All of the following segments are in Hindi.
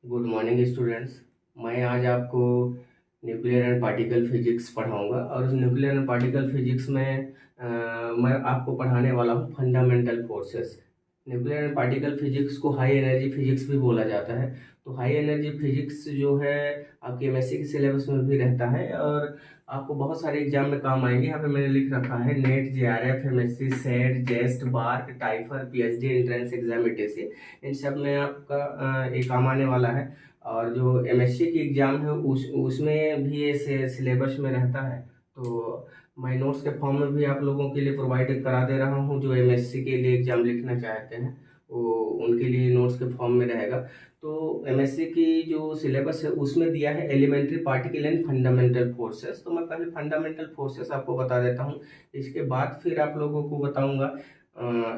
Good morning students. मैं आज आपको न्यूक्लियर एंड पार्टिकल फिजिक्स पढ़ाऊंगा और उस न्यूक्लियर एंड पार्टिकल फिजिक्स में मैं आपको पढ़ाने वाला हूँ fundamental forces. Nuclear and particle physics को हाई एनर्जी फिजिक्स भी बोला जाता है। तो हाई एनर्जी फिजिक्स जो है आपके एमएससी के सिलेबस में भी रहता है और आपको बहुत सारे एग्जाम में काम आएंगे। यहाँ पे मैंने लिख रखा है NET, JRF, MSc, SET, JEST, BARC, TIFR, PhD, entrance exam, ATC, इन सब में आपका ये काम आने वाला है। और जो एमएससी की एग्ज़ाम है उसमें भी ये सिलेबस में रहता है। तो मैं नोट्स के फॉर्म में भी आप लोगों के लिए प्रोवाइड करा दे रहा हूँ। जो एमएससी के लिए एग्ज़ाम लिखना चाहते हैं वो उनके लिए नोट्स के फॉर्म में रहेगा। तो एमएससी की जो सिलेबस है उसमें दिया है elementary particle and fundamental forces. तो मैं पहले फंडामेंटल फोर्सेस आपको बता देता हूँ, इसके बाद फिर आप लोगों को बताऊँगा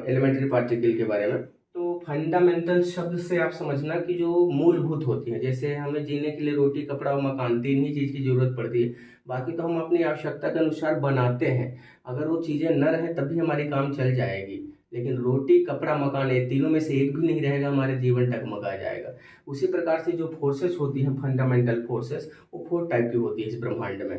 एलिमेंट्री पार्टिकल के बारे में। तो फंडामेंटल शब्द से आप समझना कि जो मूलभूत होती है, जैसे हमें जीने के लिए रोटी, कपड़ा और मकान, तीन ही चीज़ की जरूरत पड़ती है। बाकी तो हम अपनी आवश्यकता के अनुसार बनाते हैं। अगर वो चीज़ें न रहे तब भी हमारी काम चल जाएगी, लेकिन रोटी, कपड़ा, मकान, ये तीनों में से एक भी नहीं रहेगा, हमारे जीवन टगमगा जाएगा। उसी प्रकार से जो फोर्सेस होती हैं फंडामेंटल फोर्सेस, वो 4 टाइप की होती है इस ब्रह्मांड में।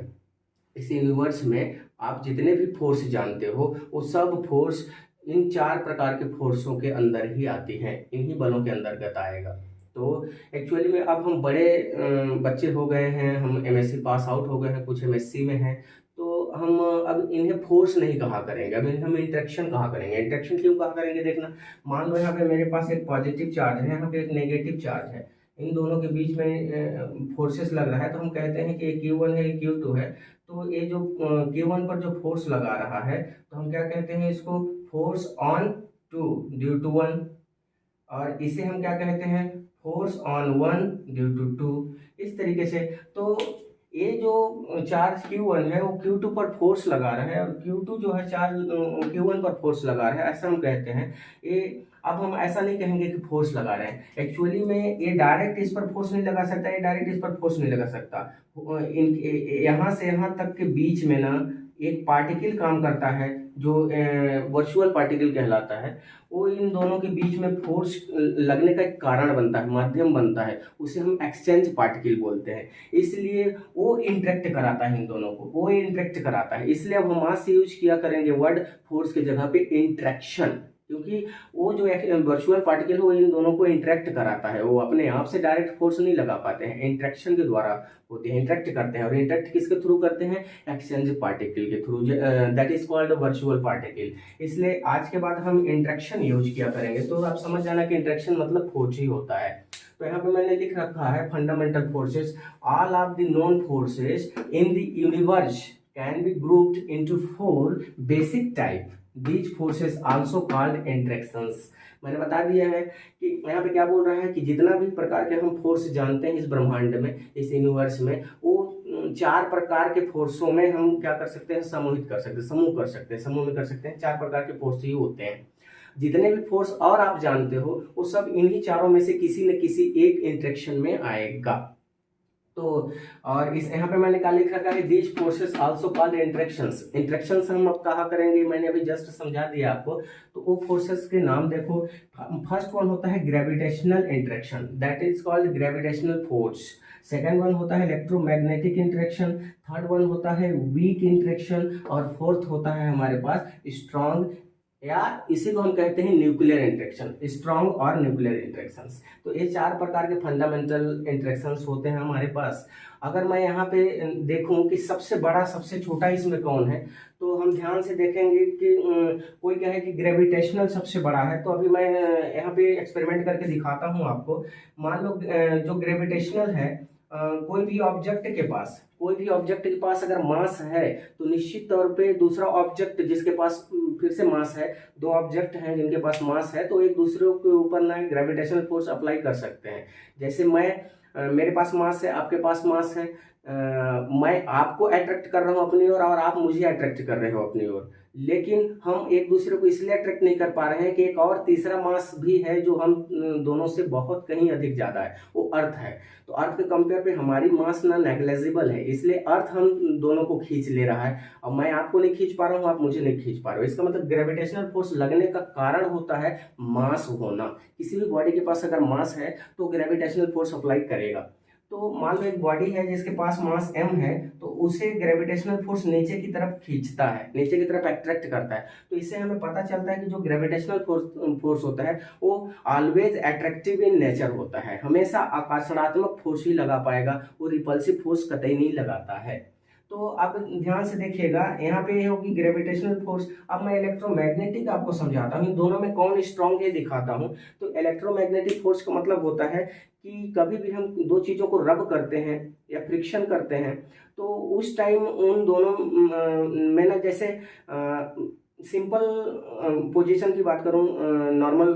इस यूनिवर्स में आप जितने भी फोर्स जानते हो वो सब फोर्स इन 4 प्रकार के फोर्सों के अंदर ही आती हैं, इन्हीं बलों के अंतर्गत आएगा। तो एक्चुअली में अब हम बड़े बच्चे हो गए हैं, हम एमएससी पास आउट हो गए हैं, कुछ एमएससी में हैं। तो हम अब इन्हें फोर्स नहीं कहा करेंगे, अब इन्हें हम इंट्रैक्शन कहा करेंगे। इंट्रैक्शन क्यों कहा करेंगे, देखना। मान लो यहाँ पे मेरे पास एक पॉजिटिव चार्ज है, यहाँ पे एक नेगेटिव चार्ज है, इन दोनों के बीच में फोर्सेस लग रहा है। तो हम कहते हैं कि ये Q1 है, ये Q2 है। तो ये जो Q1 पर जो फोर्स लगा रहा है, तो हम क्या कहते हैं इसको, force on two due to one. और इसे हम क्या कहते हैं, force on one due to two. Two तरीके से तो ये जो चार्ज Q1 है वो Q2 पर फोर्स लगा रहा है और Q2 जो है चार्ज Q1 पर फोर्स लगा रहा है, ऐसा हम कहते हैं। ये अब हम ऐसा नहीं कहेंगे कि फोर्स लगा रहे हैं, एक्चुअली में ये डायरेक्ट इस पर फोर्स नहीं लगा सकता, ये डायरेक्ट इस पर फोर्स नहीं लगा सकता। यहाँ से यहाँ तक के बीच में ना एक पार्टिकल काम करता है जो वर्चुअल पार्टिकल कहलाता है। वो इन दोनों के बीच में फोर्स लगने का एक कारण बनता है, माध्यम बनता है, उसे हम एक्सचेंज पार्टिकल बोलते हैं। इसलिए वो इंटरेक्ट कराता है इन दोनों को, वो इंटरेक्ट कराता है। इसलिए अब हम आज से यूज किया करेंगे वर्ड फोर्स की जगह पे इंट्रैक्शन, क्योंकि वो जो वर्चुअल पार्टिकल है वो इन दोनों को इंटरेक्ट कराता है। वो अपने आप से डायरेक्ट फोर्स नहीं लगा पाते हैं, इंट्रैक्शन के द्वारा होते हैं, इंटरेक्ट करते हैं। और इंटरेक्ट किसके थ्रू करते हैं, एक्सचेंज पार्टिकल के through, that is called virtual particle. इसलिए आज के बाद हम इंट्रैक्शन यूज किया करेंगे। तो आप समझ जाना कि इंट्रैक्शन मतलब फोर्स ही होता है। तो यहाँ पे मैंने लिख रखा है fundamental forces, all of the known forces in the universe can be grouped into 4 basic type. These forces also called interactions। मैंने बता दिया है कि यहाँ पे क्या बोल रहा है कि जितना भी प्रकार के हम फोर्स जानते हैं इस ब्रह्मांड में, इस यूनिवर्स में, वो 4 प्रकार के फोर्सों में हम क्या कर सकते हैं, समूहित कर सकते हैं, समूह कर सकते हैं, समूह में कर सकते हैं। 4 प्रकार के फोर्स ही होते हैं। जितने भी फोर्स और आप जानते हो वो सब इन्हीं चारों में से किसी न किसी एक इंटरेक्शन में आएगा। तो और इस यहाँ पे मैंने क्या लिख रखा है, these forces also called interactions. Interactions हम अब कहा करेंगे, मैंने अभी जस्ट समझा दिया आपको। तो वो फोर्सेस के नाम देखो। फर्स्ट वन होता है gravitational interaction, that is called gravitational force. Second one होता है इलेक्ट्रोमैग्नेटिक इंटरेक्शन। थर्ड वन होता है वीक इंटरेक्शन। और फोर्थ होता है हमारे पास स्ट्रॉन्ग, या इसी को हम कहते हैं न्यूक्लियर इंटरेक्शन, स्ट्रॉन्ग और न्यूक्लियर इंटरेक्शंस। तो ये 4 प्रकार के फंडामेंटल इंटरेक्शंस होते हैं हमारे पास। अगर मैं यहाँ पे देखूं कि सबसे बड़ा सबसे छोटा इसमें कौन है, तो हम ध्यान से देखेंगे कि कोई क्या है कि ग्रेविटेशनल सबसे बड़ा है। तो अभी मैं यहाँ पे एक्सपेरिमेंट करके दिखाता हूँ आपको। मान लो जो ग्रेविटेशनल है, कोई भी ऑब्जेक्ट के पास अगर मास है तो निश्चित तौर पे दूसरा ऑब्जेक्ट जिसके पास फिर से मास है, 2 ऑब्जेक्ट हैं जिनके पास मास है, तो एक दूसरे के ऊपर ना ग्रेविटेशनल फोर्स अप्लाई कर सकते हैं। जैसे मेरे पास मास है, आपके पास मास है, मैं आपको अट्रैक्ट कर रहा हूँ अपनी ओर और आप मुझे अट्रैक्ट कर रहे हो अपनी ओर। लेकिन हम एक दूसरे को इसलिए अट्रैक्ट नहीं कर पा रहे हैं कि एक और तीसरा मास भी है जो हम दोनों से बहुत कहीं अधिक ज़्यादा है, वो अर्थ है। तो अर्थ के कंपेयर पे हमारी मास ना नेग्लेजिबल है, इसलिए अर्थ हम दोनों को खींच ले रहा है। अब मैं आपको नहीं खींच पा रहा हूँ, आप मुझे नहीं खींच पा रहे हो, इसका मतलब ग्रेविटेशनल फोर्स लगने का कारण होता है मास होना। किसी भी बॉडी के पास अगर मास है तो ग्रेविटेशनल फोर्स अप्लाई करेगा। तो मान लो एक बॉडी है जिसके पास मास m है, तो उसे ग्रेविटेशनल फोर्स नीचे की तरफ खींचता है, नीचे की तरफ अट्रैक्ट करता है। तो इससे हमें पता चलता है कि जो ग्रेविटेशनल फोर्स होता है वो ऑलवेज अट्रैक्टिव इन नेचर होता है, हमेशा आकर्षणात्मक फोर्स ही लगा पाएगा, वो रिपल्सिव फोर्स कतई नहीं लगाता है। तो आप ध्यान से देखिएगा, यहाँ पे होगी ग्रेविटेशनल फोर्स। अब मैं इलेक्ट्रोमैग्नेटिक आपको समझाता हूँ, दोनों में कौन स्ट्रांग है दिखाता हूँ। तो इलेक्ट्रोमैग्नेटिक फोर्स का मतलब होता है कि कभी भी हम दो चीज़ों को रब करते हैं या फ्रिक्शन करते हैं, तो उस टाइम उन दोनों में ना, जैसे सिंपल पोजीशन की बात करूं, नॉर्मल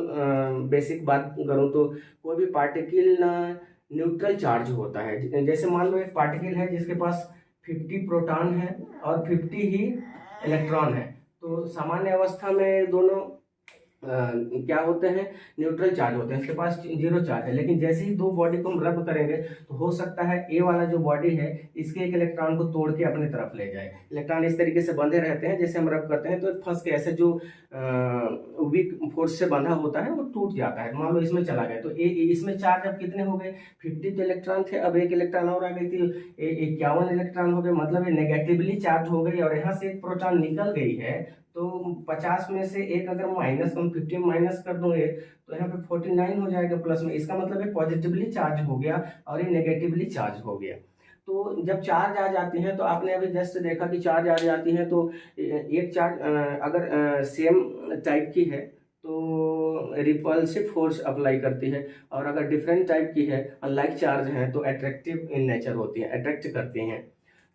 बेसिक बात करूं, तो कोई भी पार्टिकल ना न्यूट्रल चार्ज होता है। जैसे मान लो एक पार्टिकल है जिसके पास 50 प्रोटॉन है और 50 ही इलेक्ट्रॉन है, तो सामान्य अवस्था में दोनों क्या होते हैं, न्यूट्रल चार्ज होते हैं, इसके पास जीरो चार्ज है। लेकिन जैसे ही दो बॉडी को हम रब करेंगे तो हो सकता है ए वाला जो बॉडी है इसके एक इलेक्ट्रॉन को तोड़ के अपनी तरफ ले जाए। इलेक्ट्रॉन इस तरीके से बंधे रहते हैं, जैसे हम रब करते हैं तो फंस के ऐसे जो वीक फोर्स से बंधा होता है वो टूट जाता है। मान लो इसमें चला गया तो इसमें चार्ज अब कितने हो गए, 50 तो इलेक्ट्रॉन थे, अब एक इलेक्ट्रॉन और आ गई थी, 51 इलेक्ट्रॉन हो गए, मतलब ये नेगेटिवली चार्ज हो गई। और यहाँ से एक प्रोटॉन निकल गई है, तो 50 में से एक अगर माइनस, हम 50 माइनस कर दूंगे तो यहाँ पे 49 हो जाएगा प्लस में। इसका मतलब है पॉजिटिवली चार्ज हो गया और ये नेगेटिवली चार्ज हो गया। तो जब चार्ज आ जाती है, तो आपने अभी जस्ट देखा कि चार्ज आ जाती है, तो एक चार्ज अगर सेम टाइप की है तो रिपल्सिव फोर्स अप्लाई करती है, और अगर डिफरेंट टाइप की है, अनलाइक चार्ज है, तो अट्रैक्टिव इन नेचर होती है, अट्रैक्ट करती हैं।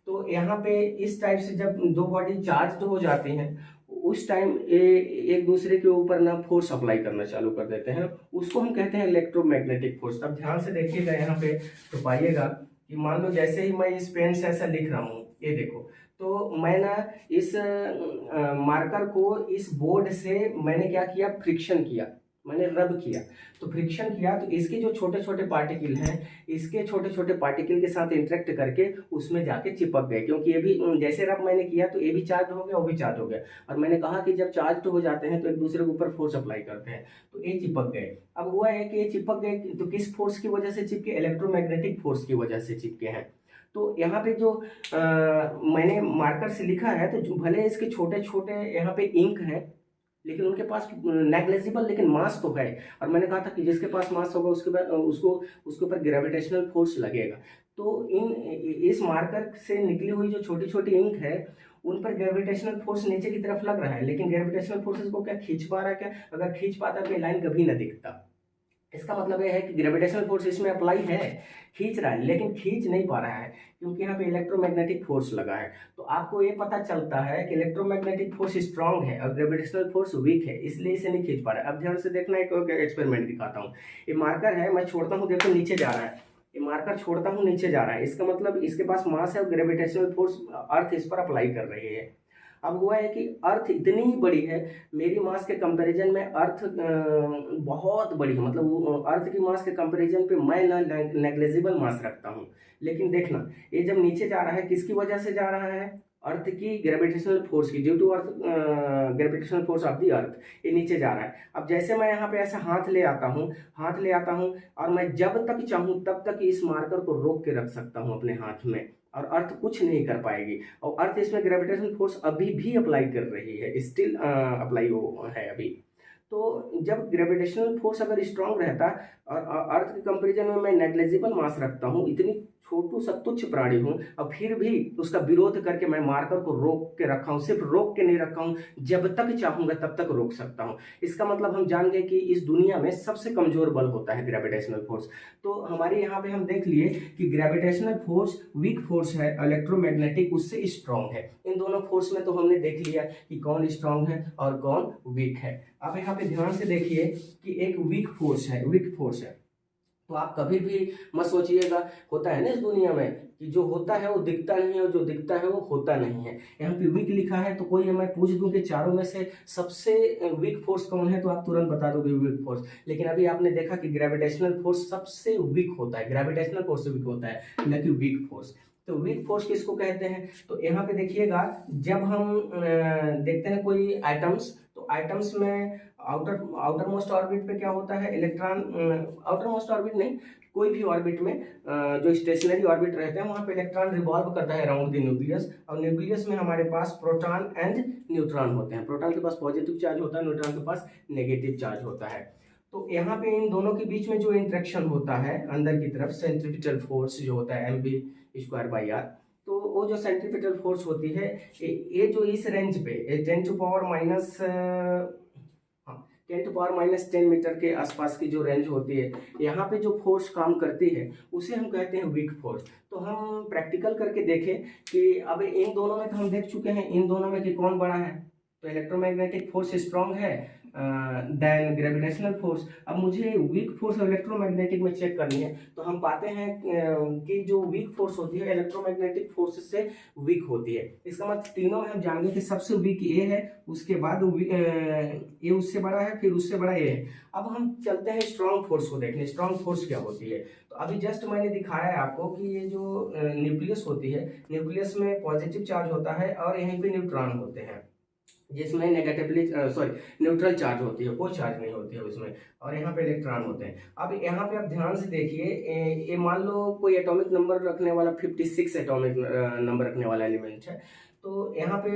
तो यहाँ पे इस टाइप से जब दो बॉडी चार्ज हो जाती हैं उस टाइम एक दूसरे के ऊपर ना फोर्स अप्लाई करना चालू कर देते हैं, उसको हम कहते हैं इलेक्ट्रोमैग्नेटिक फोर्स। अब ध्यान से देखिएगा यहाँ पे, तो पाइएगा कि मान लो जैसे ही मैं इस पेन से ऐसा लिख रहा हूँ, ये देखो, तो मैं ना इस मार्कर को इस बोर्ड से मैंने क्या किया, फ्रिक्शन किया, मैंने रब किया। तो फ्रिक्शन किया तो इसके जो छोटे छोटे पार्टिकल हैं, इसके छोटे छोटे पार्टिकल के साथ इंटरेक्ट करके उसमें जाके चिपक गए, क्योंकि ये भी जैसे रब मैंने किया तो ये भी चार्ज हो गया, वो भी चार्ज हो गया। और मैंने कहा कि जब चार्ज हो जाते हैं तो एक दूसरे के ऊपर फोर्स अप्लाई करते हैं, तो ये चिपक गए। अब हुआ है कि ये चिपक गए, तो किस फोर्स की वजह से चिपके, इलेक्ट्रोमैग्नेटिक फोर्स की वजह से चिपके हैं। तो यहाँ पे जो मैंने मार्कर से लिखा है, तो भले इसके छोटे छोटे यहाँ पे इंक है, लेकिन उनके पास नेग्लेजिबल लेकिन मास तो है। और मैंने कहा था कि जिसके पास मास होगा उसके बाद उसके ऊपर ग्रेविटेशनल फोर्स लगेगा। तो इस मार्कर से निकली हुई जो छोटी छोटी इंक है उन पर ग्रेविटेशनल फोर्स नीचे की तरफ लग रहा है, लेकिन ग्रेविटेशनल फोर्स को क्या खींच पा रहा है क्या, अगर खींच पाता तो ये लाइन कभी ना दिखता। इसका मतलब यह है कि ग्रेविटेशनल फोर्स इसमें अप्लाई है, खींच रहा है, लेकिन खींच नहीं पा रहा है क्योंकि यहाँ पे इलेक्ट्रोमैग्नेटिक फोर्स लगा है। तो आपको ये पता चलता है कि इलेक्ट्रोमैग्नेटिक फोर्स स्ट्रांग है और ग्रेविटेशनल फोर्स वीक है, इसलिए इसे नहीं खींच पा रहा है। अब ध्यान से देखना, एक एक्सपेरिमेंट दिखाता हूँ। ये मार्कर है, मैं छोड़ता हूँ, देखो नीचे जा रहा है, ये मार्कर छोड़ता हूँ नीचे जा रहा है, इसका मतलब इसके पास मास है और ग्रेविटेशनल फोर्स अर्थ इस पर अप्लाई कर रही है। अब हुआ है कि अर्थ इतनी ही बड़ी है, मेरी मास के कंपैरिजन में अर्थ बहुत बड़ी है, मतलब अर्थ की मास के कंपैरिजन पे मैं ना नेग्लेजिबल मास रखता हूँ। लेकिन देखना, ये जब नीचे जा रहा है किसकी वजह से जा रहा है, अर्थ की ग्रेविटेशनल फोर्स की, due to earth gravitational force of the earth ये नीचे जा रहा है। अब जैसे मैं यहाँ पे ऐसा हाथ ले आता हूँ और मैं जब तक चाहूँ तब तक इस मार्कर को रोक के रख सकता हूँ अपने हाथ में, और अर्थ कुछ नहीं कर पाएगी। और अर्थ इसमें ग्रेविटेशनल फोर्स अभी भी अप्लाई कर रही है, स्टिल अप्लाई हो है अभी। तो जब ग्रेविटेशनल फोर्स अगर स्ट्रांग रहता और अर्थ के कंपैरिजन में मैं नेग्लेजिबल मास रखता हूँ, इतनी छोटू सा तुच्छ प्राणी हूँ, और फिर भी उसका विरोध करके मैं मार्कर को रोक के रखा हूँ, सिर्फ रोक के नहीं रखा हूँ, जब तक चाहूंगा तब तक रोक सकता हूँ। इसका मतलब हम जान गए कि इस दुनिया में सबसे कमजोर बल होता है ग्रेविटेशनल फोर्स। तो हमारे यहाँ पे हम देख लिए कि ग्रेविटेशनल फोर्स वीक फोर्स है, इलेक्ट्रोमैग्नेटिक उससे स्ट्रांग है। इन दोनों फोर्स में तो हमने देख लिया कि कौन स्ट्रांग है और कौन वीक है। आप यहाँ पे ध्यान से देखिए कि एक वीक फोर्स है, तो आप कभी भी मत सोचिएगा, होता है ना इस दुनिया में कि जो होता है वो दिखता नहीं है और जो दिखता है वो होता नहीं है। यहाँ पे वीक लिखा है, तो कोई मैं पूछ दूं कि चारों में से सबसे वीक फोर्स कौन है, तो आप तुरंत बता दोगे वीक फोर्स। लेकिन अभी आपने देखा कि ग्रेविटेशनल फोर्स सबसे वीक होता है, ग्रेविटेशनल फोर्स से वीक होता है, न कि वीक फोर्स। तो वीक फोर्स किसको कहते हैं, तो यहाँ पे देखिएगा, जब हम देखते हैं कोई आइटम्स, तो आइटम्स में आउटर मोस्ट ऑर्बिट पे क्या होता है, इलेक्ट्रॉन, आउटर मोस्ट ऑर्बिट नहीं, कोई भी ऑर्बिट में जो स्टेशनरी ऑर्बिट रहते हैं वहां पे इलेक्ट्रॉन रिवॉल्व करता है अराउंड द न्यूक्लियस, और न्यूक्लियस में हमारे पास प्रोटॉन एंड न्यूट्रॉन होते हैं। प्रोटॉन के पास पॉजिटिव चार्ज होता है, न्यूट्रॉन के पास नेगेटिव चार्ज होता है। तो यहाँ पे इन दोनों के बीच में जो इंटरेक्शन होता है अंदर की तरफ, सेंट्रीपिटल फोर्स जो होता है mv²/r, तो वो जो सेंट्रीपिटल फोर्स होती है, ये जो इस रेंज पे 10⁻⁻10 मीटर के आसपास की जो रेंज होती है, यहाँ पे जो फोर्स काम करती है उसे हम कहते हैं वीक फोर्स। तो हम प्रैक्टिकल करके देखें कि अब इन दोनों में तो हम देख चुके हैं इन दोनों में कि कौन बड़ा है, तो इलेक्ट्रोमैग्नेटिक फोर्स स्ट्रांग है देन ग्रेविटेशनल फोर्स। अब मुझे वीक फोर्स इलेक्ट्रोमैग्नेटिक में चेक करनी है, तो हम पाते हैं कि जो वीक फोर्स होती है इलेक्ट्रोमैग्नेटिक फोर्स से वीक होती है। इसका मतलब तीनों में हम जानेंगे कि सबसे वीक ए है, उसके बाद ए उससे बड़ा है, फिर उससे बड़ा ए है। अब हम चलते हैं स्ट्रांग फोर्स को देखने, स्ट्रांग फोर्स क्या होती है। तो अभी जस्ट मैंने दिखाया है आपको कि ये जो न्यूक्लियस होती है, न्यूक्लियस में पॉजिटिव चार्ज होता है और यहीं पे न्यूट्रॉन होते हैं, जिसमें नेगेटिवली न्यूट्रल चार्ज होती है, कोई चार्ज नहीं होती है उसमें, और यहाँ पे इलेक्ट्रॉन होते हैं। अब यहाँ पे आप ध्यान से देखिए, ये मान लो कोई एटॉमिक नंबर रखने वाला 56 एटॉमिक नंबर रखने वाला एलिमेंट है, तो यहाँ पे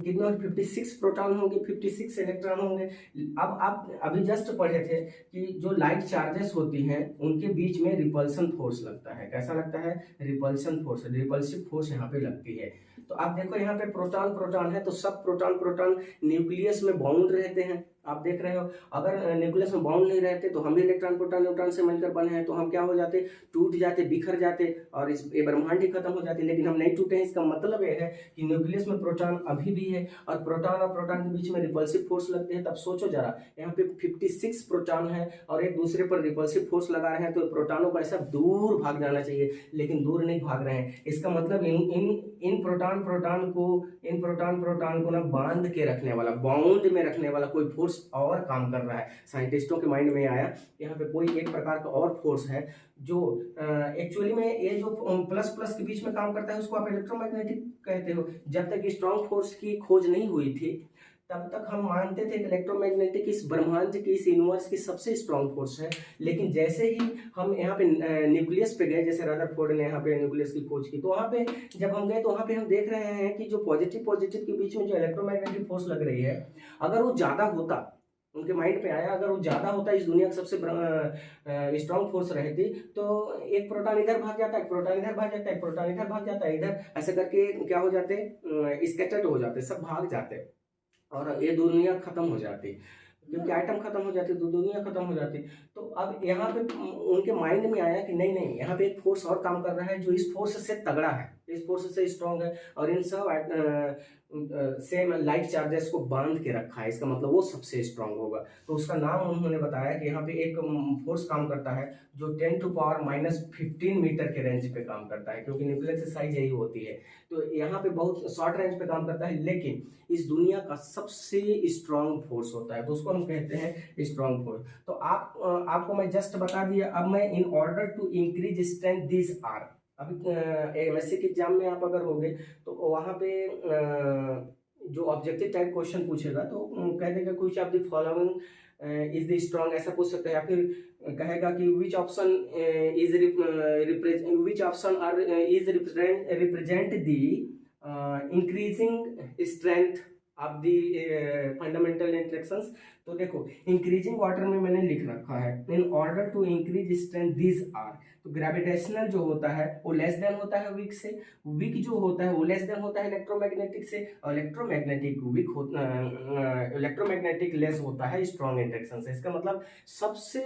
कितना 56 प्रोटॉन होंगे, 56 इलेक्ट्रॉन होंगे। अब आप अभी जस्ट पढ़े थे कि जो लाइट चार्जेस होती हैं उनके बीच में रिपल्सन फोर्स लगता है। कैसा लगता है, रिपल्सन फोर्स, रिपल्सिव फोर्स यहाँ पे लगती है। तो आप देखो यहाँ पे प्रोटॉन प्रोटॉन है, तो सब प्रोटॉन प्रोटॉन न्यूक्लियस में बाउंड रहते हैं, आप देख रहे हो। अगर न्यूक्लियस में बाउंड नहीं रहते तो हम भी इलेक्ट्रॉन प्रोटॉन न्यूट्रॉन से मिलकर बने हैं, तो हम क्या हो जाते, टूट जाते, बिखर जाते और ये ब्रह्मांड ही खत्म हो जाती। लेकिन हम नहीं टूटे हैं, इसका मतलब ये है कि न्यूक्लियस में प्रोटॉन अभी भी है और प्रोटॉन के बीच में रिपल्सिव फोर्स लगते हैं। तब सोचो जरा, यहाँ पे 56 प्रोटॉन है और एक दूसरे पर रिपल्सिव फोर्स लगा रहे हैं, तो प्रोटॉनों को ऐसा दूर भाग जाना चाहिए, लेकिन दूर नहीं भाग रहे हैं। इसका मतलब इन प्रोटॉन को ना बांध के रखने वाला, बाउंड में रखने वाला कोई फोर्स और काम कर रहा है। साइंटिस्टों के माइंड में आया यहाँ पे कोई एक प्रकार का और फोर्स है जो एक्चुअली में ये जो प्लस प्लस के बीच में काम करता है उसको आप इलेक्ट्रोमैग्नेटिक कहते हो। जब तक स्ट्रॉन्ग फोर्स की खोज नहीं हुई थी तब तक हम मानते थे कि इलेक्ट्रोमैग्नेटिक इस ब्रह्मांड की, इस यूनिवर्स की सबसे स्ट्रॉन्ग फोर्स है। लेकिन जैसे ही हम यहाँ पे न्यूक्लियस पे गए, जैसे रदरफोर्ड ने यहाँ पे न्यूक्लियस की खोज की, तो वहाँ पे जब हम गए तो वहाँ पे हम देख रहे हैं कि जो पॉजिटिव के बीच में जो इलेक्ट्रोमैग्नेटिक फोर्स लग रही है, अगर वो ज्यादा होता, उनके माइंड पे आया, अगर वो ज्यादा होता, इस दुनिया का सबसे स्ट्रॉन्ग फोर्स रहती, तो एक प्रोटॉन इधर भाग जाता है, एक प्रोटॉन इधर भाग जाता है, एक प्रोटॉन इधर भाग जाता है, इधर ऐसे करके क्या हो जाते, स्कैटर्ड हो जाते, सब भाग जाते और ये दुनिया खत्म हो जाती, क्योंकि आइटम खत्म हो जाती तो दुनिया खत्म हो जाती। तो अब यहाँ पे उनके माइंड में आया कि नहीं नहीं, यहाँ पे एक फोर्स और काम कर रहा है जो इस फोर्स से तगड़ा है, इस फोर्स से स्ट्रॉन्ग है, और इन सब सेम लाइट चार्जेस को बांध के रखा है, इसका मतलब वो सबसे स्ट्रॉन्ग होगा। तो उसका नाम उन्होंने बताया कि यहाँ पे एक फोर्स काम करता है जो 10⁻⁻15 मीटर के रेंज पे काम करता है, क्योंकि न्यूक्लियस की साइज यही होती है। तो यहाँ पे बहुत शॉर्ट रेंज पे काम करता है, लेकिन इस दुनिया का सबसे स्ट्रॉन्ग फोर्स होता है, तो उसको हम कहते हैं स्ट्रॉन्ग फोर्स। तो आपको मैं जस्ट बता दिया। अब मैं in order to increase strength this are, अभी एमएससी के एग्जाम में आप अगर होगे तो वहाँ पे जो ऑब्जेक्टिव टाइप क्वेश्चन पूछेगा तो कह देगा कुछ of the following is the strong, ऐसा पूछ सकते हैं। या फिर कहेगा कि which option is represent the increasing strength of the fundamental interactions. तो देखो इंक्रीजिंग ऑर्डर में मैंने लिख रखा है, in order to increase strength this are. तो ग्रेविटेशनल जो होता है वो लेस देन होता है वीक से, वीक जो होता है वो लेस देन होता है इलेक्ट्रोमैग्नेटिक से, और इलेक्ट्रोमैग्नेटिक लेस होता है स्ट्रॉन्ग इंटरेक्शन से। इसका मतलब सबसे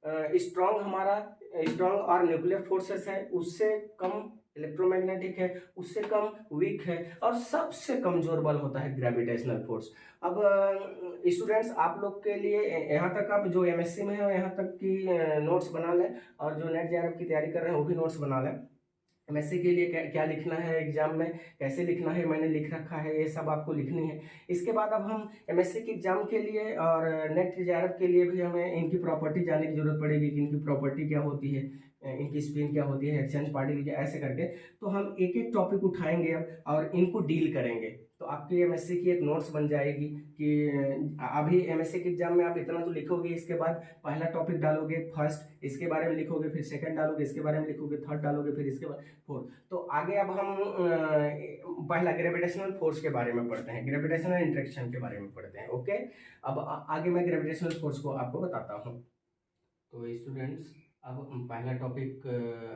स्ट्रॉन्ग हमारा स्ट्रॉन्ग और न्यूक्लियर फोर्सेस है, उससे कम इलेक्ट्रोमैग्नेटिक है, उससे कम वीक है, और सबसे कमजोर बल होता है ग्रेविटेशनल फोर्स। अब स्टूडेंट्स, आप लोग के लिए यहाँ तक, आप जो एमएससी में है यहाँ तक की नोट्स बना लें, और जो नेट जेआरएफ की तैयारी कर रहे हैं वो भी नोट्स बना लें। एमएससी के लिए क्या क्या लिखना है एग्जाम में, कैसे लिखना है, मैंने लिख रखा है, ये सब आपको लिखनी है। इसके बाद अब हम एमएससी के एग्जाम के लिए और नेट जेआरएफ के लिए भी हमें इनकी प्रॉपर्टी जानने की जरूरत पड़ेगी कि इनकी प्रॉपर्टी क्या होती है, इनकी स्पिन क्या होती है, एक्सचेंज पार्टिकल क्या, ऐसे करके। तो हम एक एक टॉपिक उठाएंगे अब और इनको डील करेंगे, तो आपकी एमएससी की एक नोट्स बन जाएगी कि अभी एमएससी के एग्जाम में आप इतना तो लिखोगे, इसके बाद पहला टॉपिक डालोगे फर्स्ट, इसके बारे में लिखोगे, फिर सेकंड डालोगे, इसके बारे में लिखोगे, थर्ड डालोगे, फिर इसके बाद फोर्थ। तो आगे अब हम पहला ग्रेविटेशनल फोर्स के बारे में पढ़ते हैं, ग्रेविटेशनल इंटरेक्शन के बारे में पढ़ते हैं। ओके, अब आगे मैं ग्रेविटेशनल फोर्स को आपको बताता हूँ। तो स्टूडेंट्स, अब हम पहला टॉपिक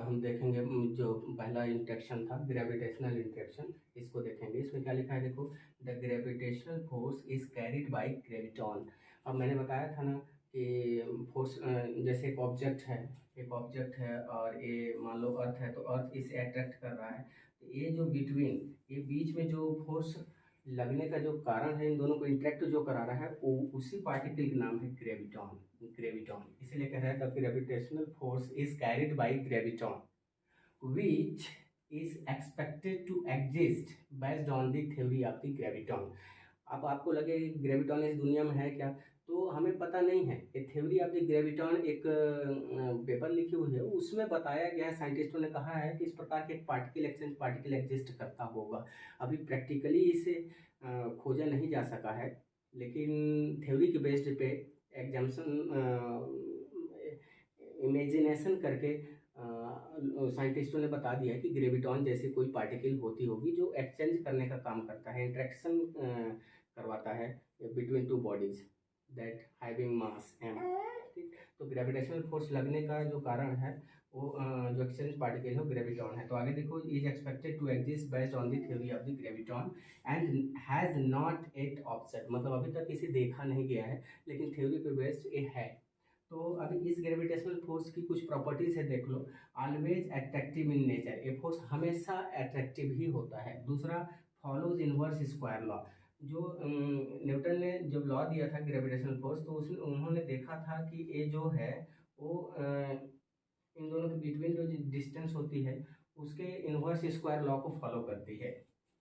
हम देखेंगे, जो पहला इंटरेक्शन था ग्रेविटेशनल इंटरेक्शन, इसको देखेंगे। इसमें क्या लिखा है देखो, the gravitational force is carried bye graviton. अब मैंने बताया था ना कि फोर्स, जैसे एक ऑब्जेक्ट है और ये मान लो अर्थ है, तो अर्थ इसे अट्रैक्ट कर रहा है, तो ये जो ये बीच में जो फोर्स लगने का जो कारण है, इन दोनों को इंटरेक्ट जो करा रहा है, वो उसी पार्टिकल का नाम है ग्रेविटॉन। इसलिए कह रहा है the gravitational force is carried bye graviton which is expected to exist based on the theory of the graviton। अब आपको लगे ग्रेविटॉन इस दुनिया में है क्या, तो हमें पता नहीं है। ये थ्योरी ऑफ द ग्रेविटॉन एक पेपर लिखी हुई है, उसमें बताया गया है, साइंटिस्टों ने कहा है कि इस प्रकार के एक पार्टिकल एग्जिस्ट करता होगा। अभी प्रैक्टिकली इसे खोजा नहीं जा सका है, लेकिन थ्योरी के बेस्ड पे एग्जाम्सन इमेजिनेशन करके साइंटिस्टों ने बता दिया कि ग्रेविटॉन जैसी कोई पार्टिकल होती होगी जो एक्सचेंज करने का काम करता है, इंट्रैक्शन करवाता है between two bodies that having mass M. ठीक, तो ग्रेविटेशनल फोर्स लगने का जो कारण है वो जो एक्सचेंज पार्टिकल है वो ग्रेविटॉन है। तो आगे देखो, is expected to exist based on the theory of the graviton and has not yet observe, मतलब अभी तक इसे देखा नहीं गया है, लेकिन थ्योरी पे बेस्ड ये है। तो अभी इस ग्रेविटेशनल फोर्स की कुछ प्रॉपर्टीज है, देख लो। ऑलवेज अट्रैक्टिव इन नेचर, ये फोर्स हमेशा अट्रैक्टिव ही होता है। दूसरा, फॉलोज इनवर्स स्क्वायर लॉ। जो न्यूटन ने जब लॉ दिया था ग्रेविटेशनल फोर्स, तो उसमें उन्होंने देखा था कि ये जो है वो इन दोनों के बिटवीन जो डिस्टेंस होती है उसके इनवर्स स्क्वायर लॉ को फॉलो करती है।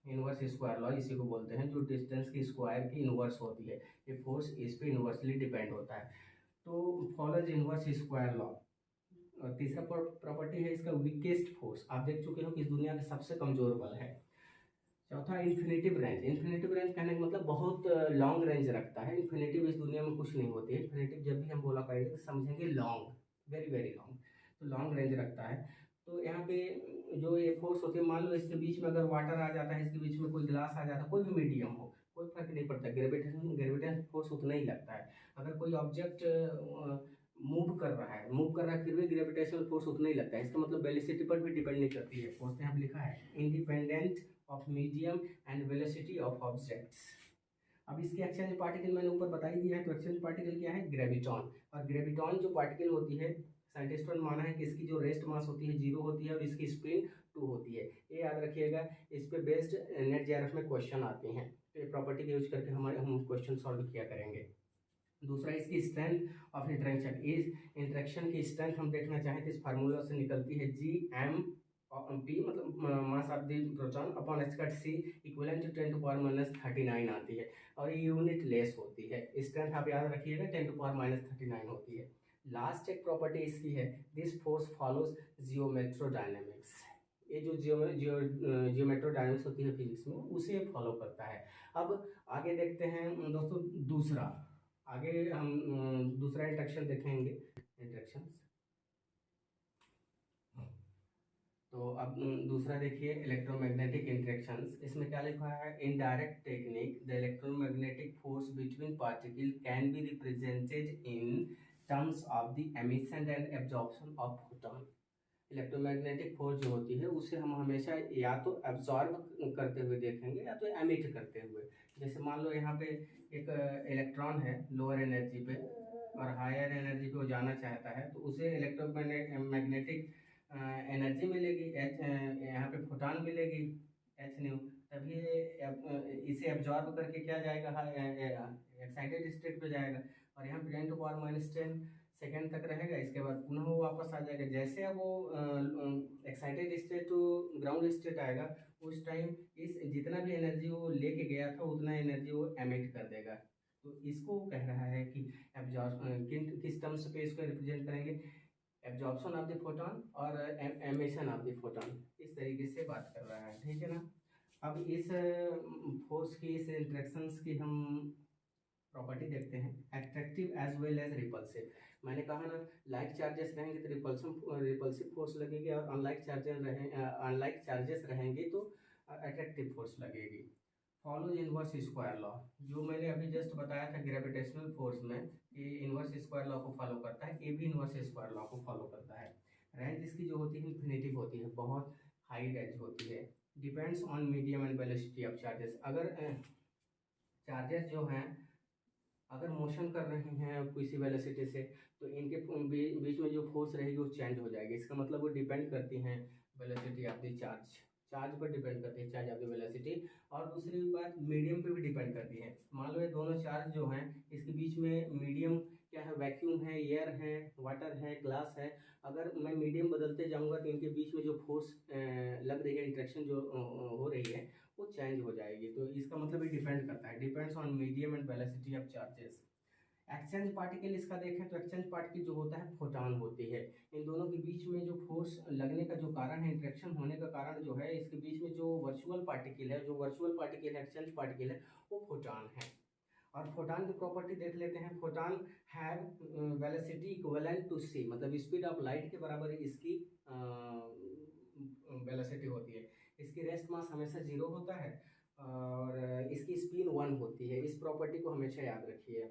इनवर्स स्क्वायर लॉ इसी को बोलते हैं, जो डिस्टेंस की स्क्वायर की इनवर्स होती है, ये फोर्स इस पे इनवर्सली डिपेंड होता है। तो फॉलोज इनवर्स स्क्वायर लॉ। और तीसरा प्रॉपर्टी है इसका वीकेस्ट फोर्स, आप देख चुके हो कि इस दुनिया का सबसे कमजोर बल है। चौथा, इन्फिनेटिव रेंज। इन्फिनेटिव रेंज कहने का मतलब बहुत लॉन्ग रेंज रखता है। इन्फिनेटिव इस दुनिया में कुछ नहीं होती है। इन्फिनेटिव जब भी हम बोला करेंगे तो समझेंगे लॉन्ग, वेरी वेरी लॉन्ग, तो लॉन्ग रेंज रखता है। तो यहाँ पे जो ये फोर्स होती है, मान लो इसके बीच में अगर वाटर आ जाता है, इसके बीच में कोई ग्लास आ जाता है, कोई भी मीडियम हो, कोई फर्क नहीं पड़ता, ग्रेविटेशन फोर्स उतना ही लगता है। अगर कोई ऑब्जेक्ट मूव कर रहा है, फिर भी ग्रेविटेशनल फोर्स उतना ही लगता है। इसका मतलब वेलोसिटी पर भी डिपेंड नहीं करती है फोर्स। यहाँ पे लिखा है independent of medium and velocity of objects. अब इसके एक्सचेंज पार्टिकल मैंने ऊपर बता ही दिया है, तो एक्सचेंज पार्टिकल क्या है, ग्रेविटॉन। और ग्रेविटॉन जो पार्टिकल होती है, साइंटिस्टों ने माना है कि इसकी जो रेस्ट मास होती है 0 होती है और इसकी स्पिन 2 होती है। ये याद रखिएगा, इस पे बेस्ड नेट जेआरएफ में क्वेश्चन आते हैं, तो ये प्रॉपर्टी यूज करके हम क्वेश्चन सॉल्व किया करेंगे। दूसरा, इसकी स्ट्रेंथ ऑफ इंटरेक्शन। इस इंटरेक्शन की स्ट्रेंथ हम देखना चाहें तो इस फार्मूला से निकलती है G_m_p, मतलब mass of the proton upon square C equivalent to 10⁻39 आती है, और ये यूनिट लेस होती है। स्ट्रेंथ आप याद रखिएगा 10⁻39 होती है। लास्ट एक प्रॉपर्टी इसकी है, दिस फोर्स फॉलोज जियोमेट्रोडायनेमिक्स। ये जो जियोमेट्रोडायनेमिक्स होती है फिजिक्स में, उसे फॉलो करता है। अब आगे देखते हैं दोस्तों, आगे हम दूसरा इंट्रैक्शन देखेंगे, इंट्रैक्शंस। तो अब दूसरा देखिए, इलेक्ट्रोमैग्नेटिक इंट्रैक्शंस। इसमें क्या लिखा है, in direct technique the electromagnetic force between particle can be represented in terms of the emission and absorption of photon. Electromagnetic force जो होती है उसे हम हमेशा या तो एब्जॉर्ब करते हुए देखेंगे या तो एमिट करते हुए। जैसे मान लो यहाँ पे एक इलेक्ट्रॉन है लोअर एनर्जी पे, और हायर एनर्जी पे वो जाना चाहता है तो उसे इलेक्ट्रोमैग्नेटिक एनर्जी मिलेगी, एच यहाँ पे फोटान मिलेगी, एच न्यू। तभी इसे एब्जॉर्ब करके क्या जाएगा, एक्साइटेड स्टेट पे जाएगा और यहाँ पे 10⁻⁻10 सेकेंड तक रहेगा। इसके बाद पुनः वो वापस आ जाएगा। जैसे अब वो excited state to ground state आएगा, उस टाइम इस जितना भी एनर्जी वो लेके गया था उतना एनर्जी वो एमिट कर देगा। तो इसको वो कह रहा है कि एब्जॉर्ब किस टर्म्स पे इसको रिप्रेजेंट करेंगे, एब्जॉर्प्शन ऑफ द फोटोन और एमिशन ऑफ द फोटोन, इस तरीके से बात कर रहा है, ठीक है ना। अब इस फोर्स की, इस इंटरेक्शंस की हम प्रॉपर्टी देखते हैं, attractive as well as repulsive. मैंने कहा ना, लाइक चार्जेस रहेंगे तो रिपल्सिव फोर्स लगेगी और अनलाइक चार्जेस रहेंगे तो अट्रैक्टिव फोर्स लगेगी। फॉलोज इनवर्स स्क्वायर लॉ, जो मैंने अभी जस्ट बताया था ग्रेविटेशनल फोर्स में कि इनवर्स स्क्वायर लॉ को फॉलो करता है, ये भी इनवर्स स्क्वायर लॉ को फॉलो करता है। रेंज इसकी जो होती है इन्फिनिटिव होती है, बहुत हाई रेंज होती है। Depends on medium and velocity of charges. अगर चार्जेस जो हैं अगर मोशन कर रहे हैं किसी वेलोसिटी से तो इनके बीच में जो फोर्स रहेगी वो चेंज हो जाएगी। इसका मतलब वो डिपेंड करती हैं velocity of the charge, charge पर डिपेंड करती है चार्ज ऑफ द वेलोसिटी। और दूसरी बात मीडियम पे भी डिपेंड करती है। मान लो ये दोनों चार्ज जो हैं इसके बीच में मीडियम क्या है, वैक्यूम है, एयर है, वाटर है, ग्लास है। अगर मैं मीडियम बदलते जाऊंगा तो इनके बीच में जो फोर्स लग रही है, इंट्रैक्शन जो हो रही है वो चेंज हो जाएगी। तो इसका मतलब ये डिपेंड करता है, depends on medium and velocity of charges. Exchange particle इसका देखें तो एक्सचेंज पार्टिकल जो होता है फोटॉन होती है। इन दोनों के बीच में जो फोर्स लगने का जो कारण है, इंट्रैक्शन होने का कारण जो है, इसके बीच में जो वर्चुअल पार्टिकल है, जो वर्चुअल पार्टिकल है, एक्सचेंज पार्टिकल है, वो फोटॉन है। और फोटॉन की प्रॉपर्टी देख लेते हैं। Photon have velocity equivalent to c, मतलब स्पीड ऑफ लाइट के बराबर इसकी वेलोसिटी होती है। इसकी रेस्ट मास हमेशा 0 होता है और इसकी स्पिन 1 होती है। इस प्रॉपर्टी को हमेशा याद रखिए।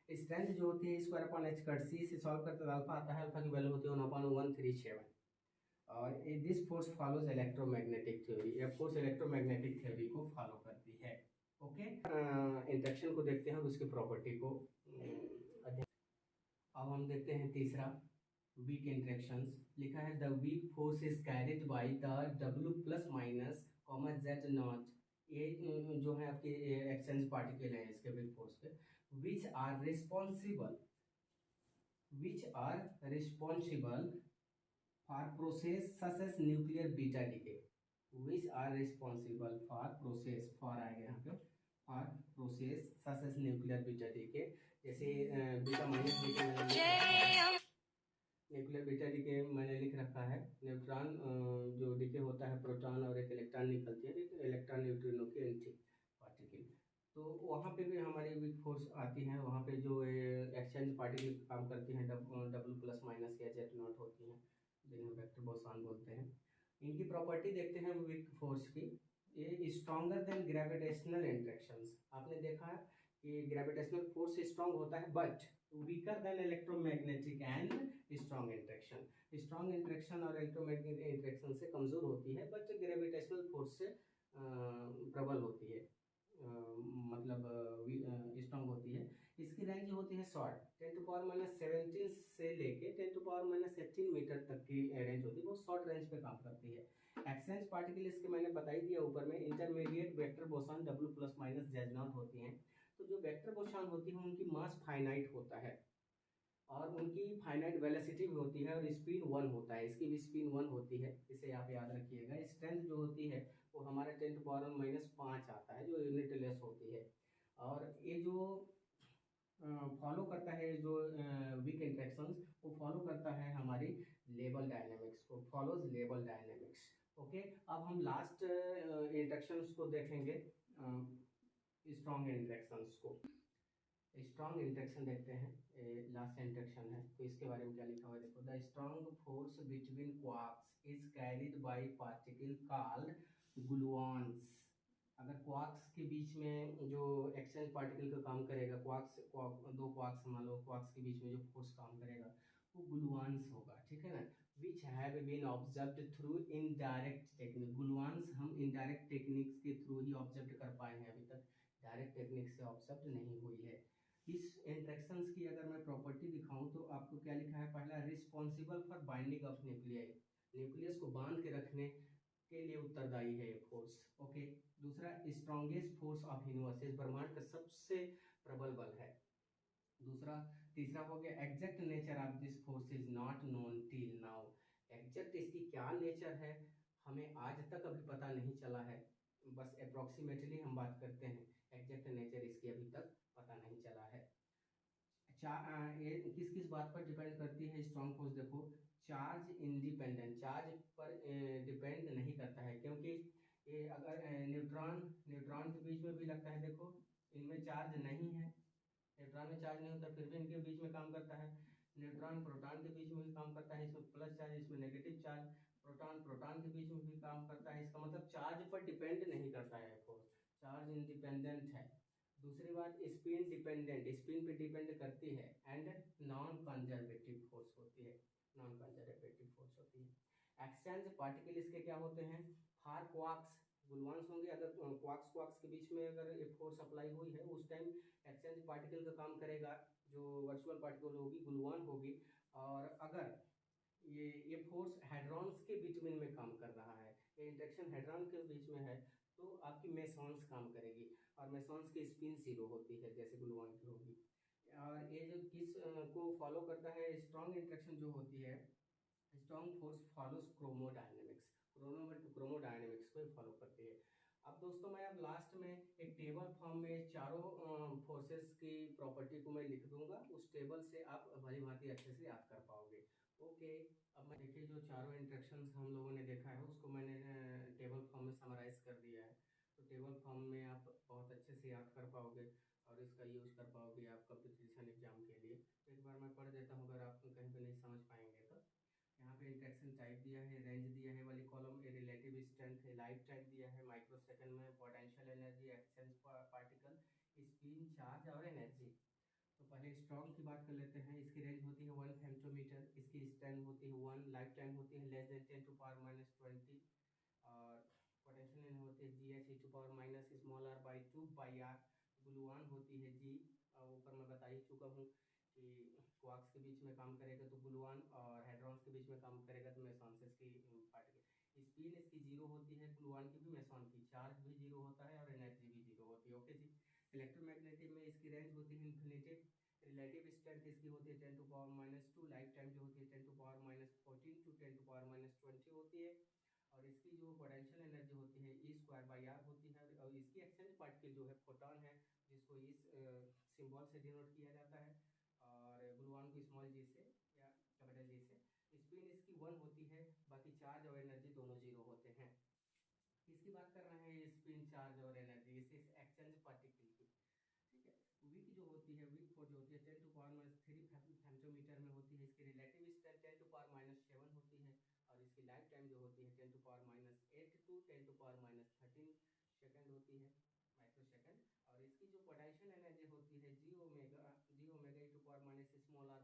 स्ट्रेंथ जो होती है स्क्वायर अपॉन एच कट, सी से सॉल्व करते तो अल्फा आता है, अल्फा की वैल्यू होती है 1/137। और this force follows electromagnetic theory, यह फोर्स इलेक्ट्रोमैग्नेटिक थ्योरी को फॉलो करती है। ओके, इंट्रैक्शन को देखते हैं और उसकी प्रॉपर्टी को अब हम देखते हैं तीसरा, वीक इंट्रैक्शंस। लिखा है the weak force is carried by the W plus minus comma Z nought. ये जो है आपके एक्सचेंज पार्टिकल हैं इसके वीक फोर्स के, which are responsible for process such as nuclear beta decay. Which are responsible for process, for आएगा यहाँ पे, for process such as nuclear beta decay. जैसे beta minus decay, nuclear beta decay मैंने लिख रखा है। न्यूट्रॉन जो डीके होता है, प्रोटॉन और एक इलेक्ट्रॉन निकलती है, इलेक्ट्रॉन न्यूट्रिनो की एंटी पार्टिकल। तो वहाँ पे भी हमारी वीक फोर्स आती है। वहाँ पे जो एक्सचेंज पार्टिकल काम करती हैं, डब्ल्यू प्लस माइनस या जेड नॉट होती हैं, जिन्हें वेक्टर बोसॉन बोलते हैं। इनकी प्रॉपर्टी देखते हैं वीक फोर्स की। ये स्ट्रॉन्गर देन ग्रेविटेशनल इंट्रैक्शंस। आपने देखा है कि ग्रेविटेशनल फोर्स स्ट्रॉन्ग होता है but weaker then electromagnetic and strong interaction. Strong interaction और इलेक्ट्रोमैग्नेटिक इंट्रैक्शन से कमजोर होती है बट ग्रेविटेशनल फोर्स से प्रबल होती है, मतलब स्ट्रॉन्ग होती है। इसकी रेंज होती है शॉर्ट, 10⁻17 से लेके 10⁻18 मीटर तक की रेंज होती है, बहुत शॉर्ट रेंज पे काम करती है। एक्सचेंज पार्टिकल इसके मैंने बता ही दिया ऊपर में, intermediate vector boson W plus minus Z not होती हैं। तो जो वेक्टर बोसॉन होती है उनकी मास फाइनाइट होता है और उनकी फाइनाइट वेलोसिटी भी होती है और स्पिन 1 होता है, इसकी भी स्पिन 1 होती है, इसे आप याद रखिएगा। स्ट्रेंथ जो होती है वो हमारा 10⁻⁻5 आता है, जो यूनिट लेस होती है। और ये जो फॉलो करता है, जो वीक इंट्रैक्शंस, वो फॉलो करता है हमारी लेवल डायनेमिक्स को, फॉलोज लेवल डायनेमिक्स। ओके, अब हम लास्ट इंट्रैक्शंस को देखेंगे, स्ट्रॉन्ग इंट्रैक्शंस को। स्ट्रॉन्ग इंट्रैक्शन देखते हैं, लास्ट इंट्रैक्शन है तो इसके बारे में क्या लिखा हुआ है देखो। The strong force between quarks is carried by particle called gluons. अगर क्वार्क्स के बीच में जो एक्सचेंज पार्टिकल का काम करेगा, दो क्वार्क्स मान लो, क्वार्क्स के बीच में जो फोर्स काम करेगा वो ग्लूऑन्स होगा, ठीक है ना। Which have been observed through indirect technique. Gluons हम इनडायरेक्ट टेक्निक्स के थ्रू ही ऑब्जर्व कर पाए हैं, अभी तक डायरेक्ट टेक्निक से ऑब्जर्व नहीं हुई है। इस इंटरेक्शंस की अगर मैं प्रॉपर्टी दिखाऊं तो आपको क्या लिखा है, पहला responsible for binding of nuclei, nucleus को बांध के रखने के लिए उत्तरदायी है ये फोर्स। ओके। दूसरा, स्ट्रॉन्गेस्ट फोर्स ऑफ यूनिवर्स, इस ब्रह्मांड का सबसे प्रबल बल है। दूसरा, तीसरा हो गया exact nature of this force is not known till now, exact इसकी क्या नेचर है हमें आज तक अभी पता नहीं चला है, बस अप्रोक्सीमेटली हम बात करते हैं, एग्जैक्ट नेचर इसकी अभी तक पता नहीं चला है। ये किस किस बात पर डिपेंड करती है स्ट्रॉन्ग फोर्स, देखो चार्ज इंडिपेंडेंट, चार्ज पर डिपेंड नहीं करता है, क्योंकि ये अगर न्यूट्रॉन न्यूट्रॉन के बीच में भी लगता है, देखो इनमें चार्ज नहीं है, न्यूट्रॉन में चार्ज नहीं होता फिर भी इनके बीच में काम करता है। न्यूट्रॉन प्रोटॉन के बीच में भी काम करता है, इसमें प्लस चार्ज इसमें नेगेटिव चार्ज, प्रोटॉन प्रोटॉन के बीच में भी काम करता है, इसका मतलब चार्ज पर डिपेंड नहीं करता है फोर्स, चार्ज इंडिपेंडेंट है। दूसरी बात, स्पिन डिपेंडेंट, स्पिन पे डिपेंड करती है, एंड नॉन कंजर्वेटिव फोर्स होती है, नॉन कंजर्वेटिव फोर्स होती है। एक्सचेंज पार्टिकल इसके क्या होते हैं, फार क्वार्क्स गुलवांस होंगे, अगर क्वार्क्स क्वार्क्स के बीच में अगर ये फोर्स अप्लाई हुई है उस टाइम एक्सचेंज पार्टिकल का काम करेगा, जो वर्चुअल पार्टिकल होगी गुलवान होगी। और अगर ये फोर्स हेड्रॉन्स के बिटवीन में काम कर रहा है, ये इंटरेक्शन हेड्रॉन के बीच में है, तो आपकी मेसॉन्स काम करेगी, और मेसॉन्स की स्पिन जीरो होती है जैसे गुलवान की होगी। और ये जो किस को फॉलो करता है, स्ट्रॉन्ग इंटरेक्शन जो होती है, स्ट्रॉन्ग फोर्स फॉलोज क्रोमोडायनेमिक्स, क्रोमोडायनेमिक्स को फॉलो करती है। अब दोस्तों मैं अब लास्ट में एक टेबल फॉर्म में चारों फोर्सेस की प्रॉपर्टी को मैं लिख दूंगा, उस टेबल से आप भली भांति अच्छे से याद कर पाओगे। ओके। अब मैं देखिए जो चारों इंस्ट्रक्शंस हम लोगों ने देखा है उसको मैंने टेबल फॉर्म में समराइज कर दिया है, तो टेबल फॉर्म में आप बहुत अच्छे से याद कर पाओगे और इसका यूज कर पाओगे आप कंपटीशन एग्जाम के लिए। तो एक बार मैं पढ़ देता हूँ अगर आप कहीं पे नहीं समझ पाएंगे तो। यहाँ पे इंटरेक्शन टाइप दिया है, रेंज दिया है वाली कॉलम, ए रिलेटिव स्ट्रेंथ है, लाइफ टाइम दिया है, माइक्रो सेकंड में potential energy, exchange particle, spin, charge और एनर्जी। तो पहले स्ट्रॉन्ग की बात कर लेते हैं, इसकी रेंज होती है 1 फेमटोमीटर, इसकी स्ट्रेंथ होती है 1, लाइफ टाइम होती है लेस देन 10⁻⁻20, और पोटेंशियल एनर्जी होती है G H E to power minus small R by 2 pi R. Gluon होती है जी, ऊपर मैं बता ही चुका हूँ कि क्वार्क्स के बीच में काम करेगा तो ग्लूऑन, और हेड्रॉन्स के बीच में काम करेगा तो मेसॉन्स की पार्टिकल। स्पिन इसकी जीरो होती है, ग्लूऑन की भी मेसॉन की, चार्ज भी जीरो होता है और एनर्जी भी जीरो होती है। ओके जी। इलेक्ट्रोमैग्नेटिक में इसकी रेंज होती है इन्फिनिटिव, रिलेटिव स्ट्रेंथ इसकी होती है 10⁻⁻2, लाइफ टाइम जो होती है 10⁻14 टू 10⁻20 होती है, और इसकी जो पोटेंशियल एनर्जी होती है E²/r होती है, और इसकी एक्सचेंज पार्टिकल जो है फोटॉन है, जिसको इस सिंबल से डिनोट किया जाता है, और ग्लूऑन को स्मॉल जी से या कैपिटल जी से। स्पिन इसकी 1 होती है, बाकी चार्ज और एनर्जी दोनों जीरो होते हैं। किसकी बात कर रहे हैं, स्पिन, चार्ज और एनर्जी, इस एक्सचेंज पार्टिकल की। ठीक है। वीक जो होती है, वीक फोर्स जो होती है 10⁻³ फेमटोमीटर में होती है, इसकी रिलेटिव स्ट्रेंथ 10⁻⁻7 होती है, और इसकी लाइफ टाइम जो होती है 10⁻⁻8 टू 10⁻13 सेकंड होती है, माइक्रो सेकंड। और इसकी जो पोटेंशियल एनर्जी होती है g⁻e⁻²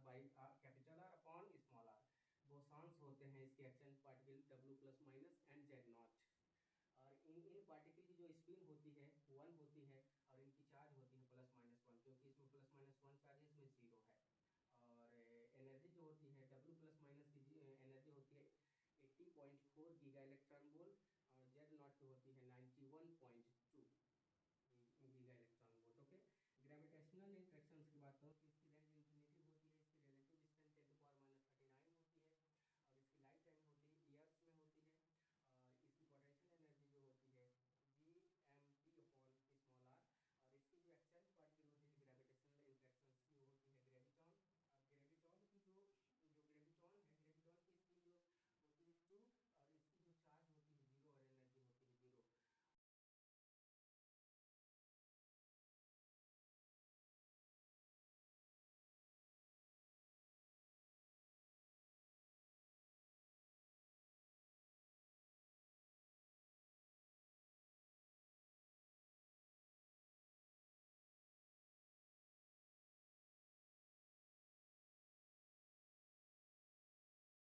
by capital R upon small R. Bosons होते हैं इसके exchange particle W+- and Z0। और इन पार्टिकल की जो स्पिन होती है 1 होती है, और इनकी चार्ज होती है +-1, क्योंकि इसमें +-1 चार्ज है, इसमें 0 है। और एनर्जी जो होती है W+- की एनर्जी होती है 80.4 गीगा इलेक्ट्रॉन वोल्ट, और Z0 की होती है 91